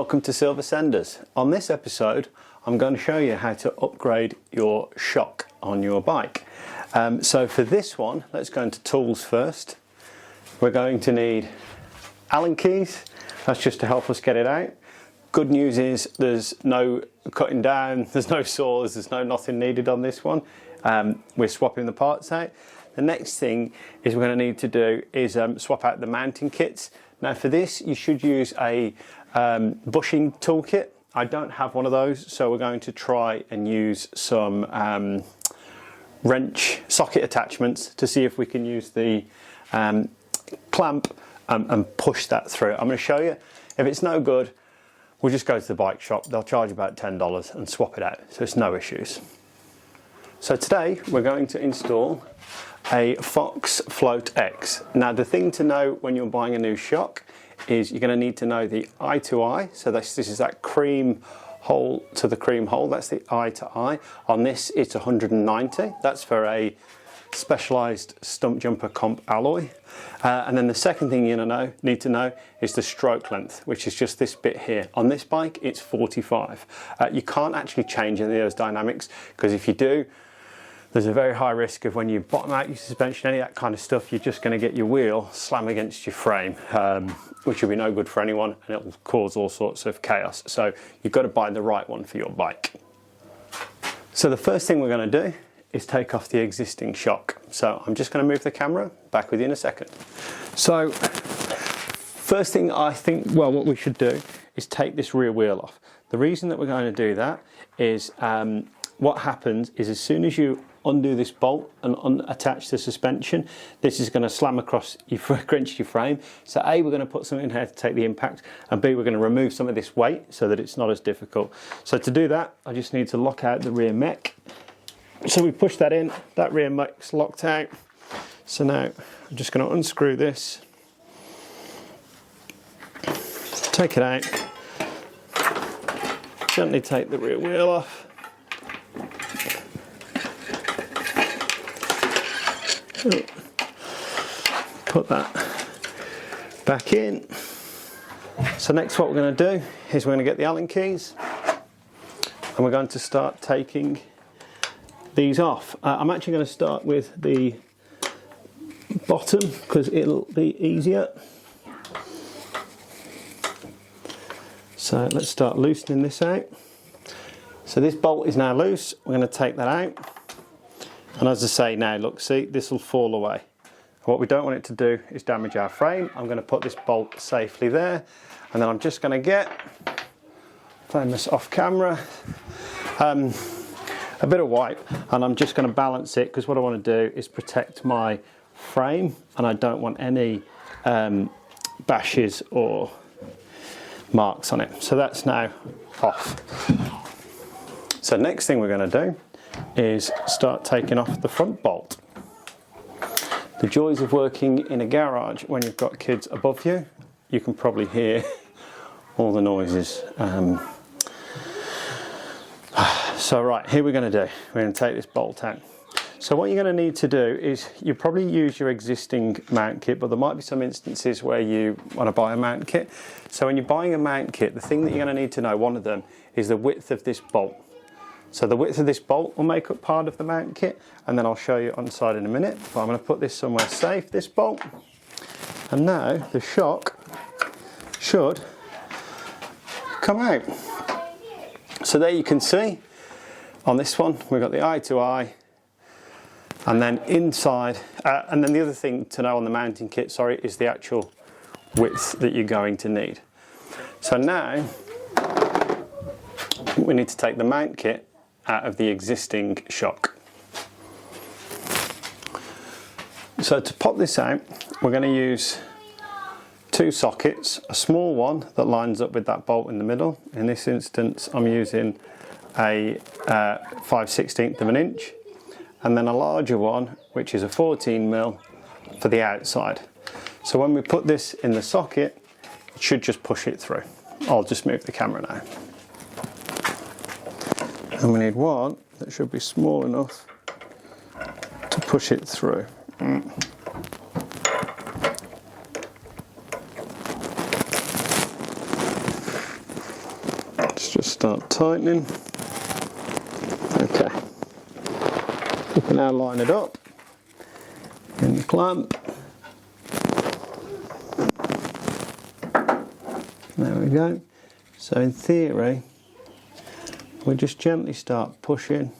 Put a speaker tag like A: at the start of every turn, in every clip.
A: welcome to Silver Senders. On this episode I'm going to show you how to upgrade your shock on your bike. So for this one, let's go into tools first. We're going to need Allen keys, that's just to help us get it out. Good news is there's no cutting down, there's no saws, there's nothing needed on this one. We're swapping the parts out. The next thing is we're going to need to do is swap out the mounting kits. Now for this you should use a bushing toolkit. I don't have one of those, so we're going to try and use some wrench socket attachments to see if we can use the clamp and push that through. I'm going to show you. If it's no good, we'll just go to the bike shop. They'll charge about $10 and swap it out, so it's no issues. So today we're going to install a Fox Float X. Now the thing to know when you're buying a new shock is you're going to need to know the eye to eye. So this is that cream hole to the cream hole, that's the eye to eye. On this it's 190, that's for a specialised stump jumper comp alloy. And then the second thing you need to know is the stroke length, which is just this bit here. On this bike it's 45. You can't actually change any of those dynamics, because if you do, there's a very high risk of when you bottom out your suspension, any of that kind of stuff, you're just going to get your wheel slam against your frame, which will be no good for anyone, and it will cause all sorts of chaos. So you've got to buy the right one for your bike. So the first thing we're going to do is take off the existing shock. So I'm just going to move the camera, back with you in a second. So first thing I think, well, what we should do is take this rear wheel off. The reason that we're going to do that is what happens is as soon as you undo this bolt and unattach the suspension, this is going to slam across against your frame. So A, we're going to put something in here to take the impact, and B, we're going to remove some of this weight so that it's not as difficult. So to do that, I just need to lock out the rear mech. So we push that in, that rear mech's locked out. So now I'm just going to unscrew this, take it out, gently take the rear wheel off. Put that back in. So next what we're going to do is we're going to get the Allen keys and we're going to start taking these off. I'm actually going to start with the bottom because it'll be easier. So let's start loosening this out. So this bolt is now loose, we're going to take that out. And as I say now, look, see, this will fall away. What we don't want it to do is damage our frame. I'm going to put this bolt safely there, and then I'm just going to get, playing this off camera, a bit of wipe, and I'm just going to balance it, because what I want to do is protect my frame, and I don't want any bashes or marks on it. So that's now off. So next thing we're going to do is start taking off the front bolt. The joys of working in a garage when you've got kids above you, you can probably hear all the noises. So right, here we're going to do, we're going to take this bolt out. So what you're going to need to do is you probably use your existing mount kit, but there might be some instances where you want to buy a mount kit. So when you're buying a mount kit, the thing that you're going to need to know, one of them, is the width of this bolt. So the width of this bolt will make up part of the mount kit, and then I'll show you on the side in a minute. But I'm going to put this somewhere safe, this bolt. And now the shock should come out. So there you can see, on this one, we've got the eye to eye, and then inside, and then the other thing to know on the mounting kit, sorry, is the actual width that you're going to need. So now, we need to take the mount kit out of the existing shock. So to pop this out, we're going to use two sockets, a small one that lines up with that bolt in the middle. In this instance I'm using a 5/16 of an inch, and then a larger one which is a 14mm for the outside. So when we put this in the socket, it should just push it through. I'll just move the camera now. And we need one that should be small enough to push it through. start tightening. Okay, we can now line it up in the clamp. There we go. So in theory, we just gently start pushing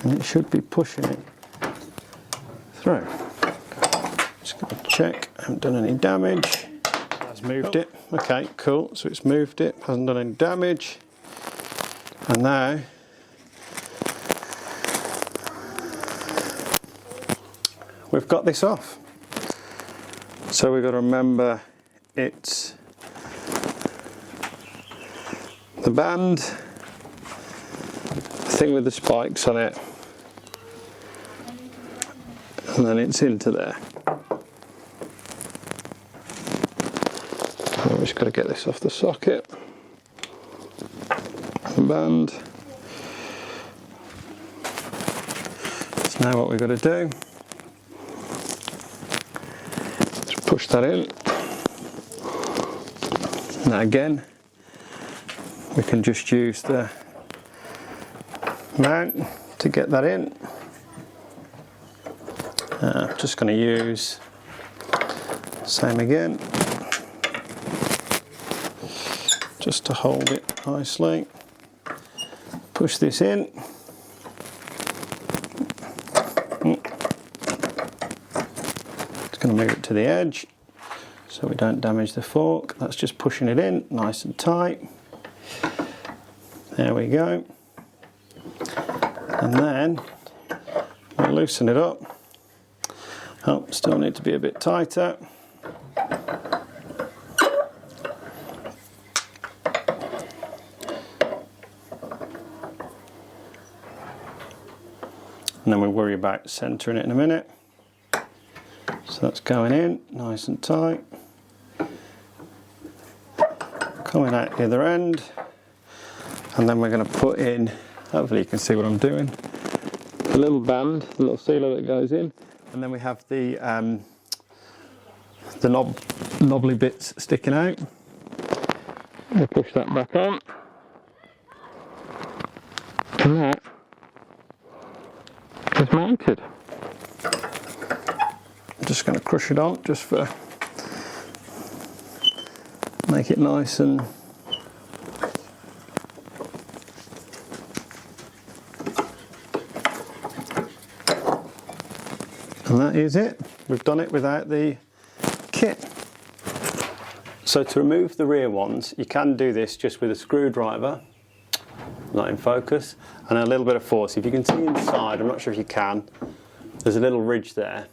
A: and it should be pushing it through. Just going to check, I haven't done any damage. Has moved it. Okay, cool. So it's moved it, hasn't done any damage. And now we've got this off. So we've got to remember it's the band, the thing with the spikes on it, and then it's into there. I've just got to get this off the socket. The band. So now what we've got to do, push that in. Now again, we can just use the mount to get that in. I'm just going to use same again, just to hold it nicely. Push this in. Just going to move it to the edge so we don't damage the fork. That's just pushing it in nice and tight. There we go. And then we'll loosen it up. Oh, still need to be a bit tighter. And then we'll worry about centering it in a minute. So that's going in nice and tight. Coming out the other end. And then we're going to put in, hopefully you can see what I'm doing, the little band, the little sealer that goes in. And then we have the knobbly bits sticking out. We'll push that back on. And that is mounted. I'm just going to crush it on just for make it nice and that is it. We've done it without the kit. So to remove the rear ones, you can do this just with a screwdriver, not in focus, and a little bit of force. If you can see inside, I'm not sure if you can, there's a little ridge there.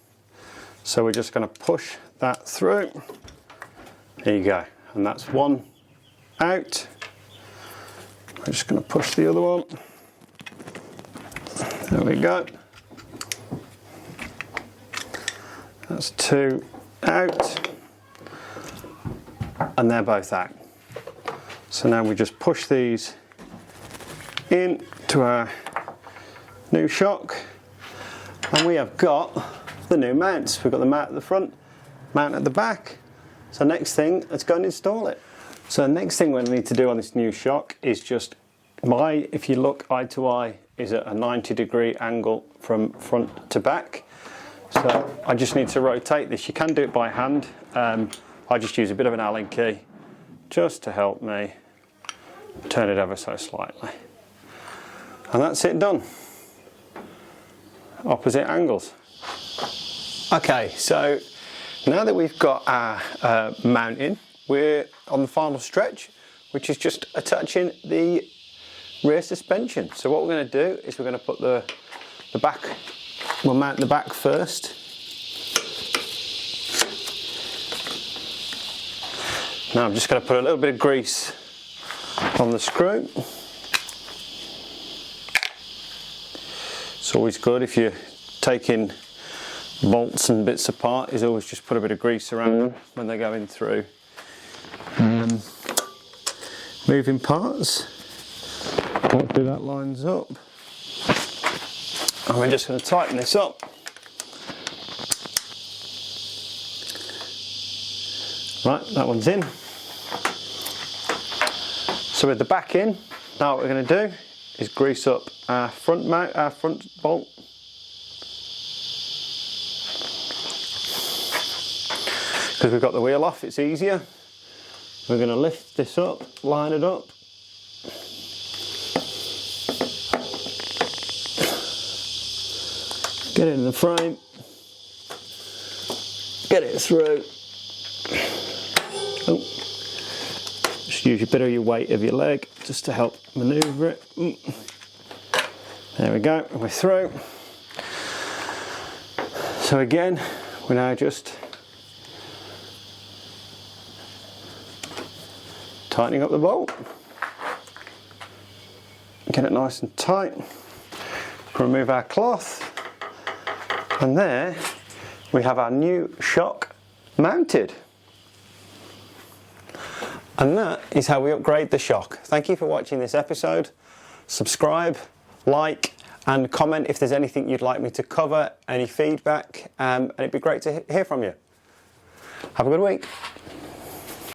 A: So we're just going to push that through. There you go. And that's one out. I'm just going to push the other one. There we go. That's two out. And they're both out. So now we just push these in to our new shock. And we have got the new mounts. We've got the mount at the front, mount at the back. So next thing, let's go and install it. So next thing we need to do on this new shock is just, if you look eye to eye, is at a 90-degree angle from front to back. So I just need to rotate this. You can do it by hand. I just use a bit of an Allen key just to help me turn it ever so slightly. And that's it done. Opposite angles. Okay, so now that we've got our mounting, we're on the final stretch, which is just attaching the rear suspension. So what we're going to do is we're going to put the back, we'll mount the back first. Now I'm just going to put a little bit of grease on the screw. It's always good if you're taking bolts and bits apart, is always just put a bit of grease around them when they're going through moving parts. Hopefully that lines up. And we're just going to tighten this up. Right, that one's in. So with the back in, now what we're going to do is grease up our front bolt. Because we've got the wheel off, it's easier. We're going to lift this up, line it up. Get it in the frame. Get it through. Oh. Just use a bit of your weight of your leg just to help manoeuvre it. There we go, we're through. So again, we're now just tightening up the bolt. Get it nice and tight. Remove our cloth. And there we have our new shock mounted. And that is how we upgrade the shock. Thank you for watching this episode. Subscribe, like and comment if there's anything you'd like me to cover, any feedback, and it'd be great to hear from you. Have a good week.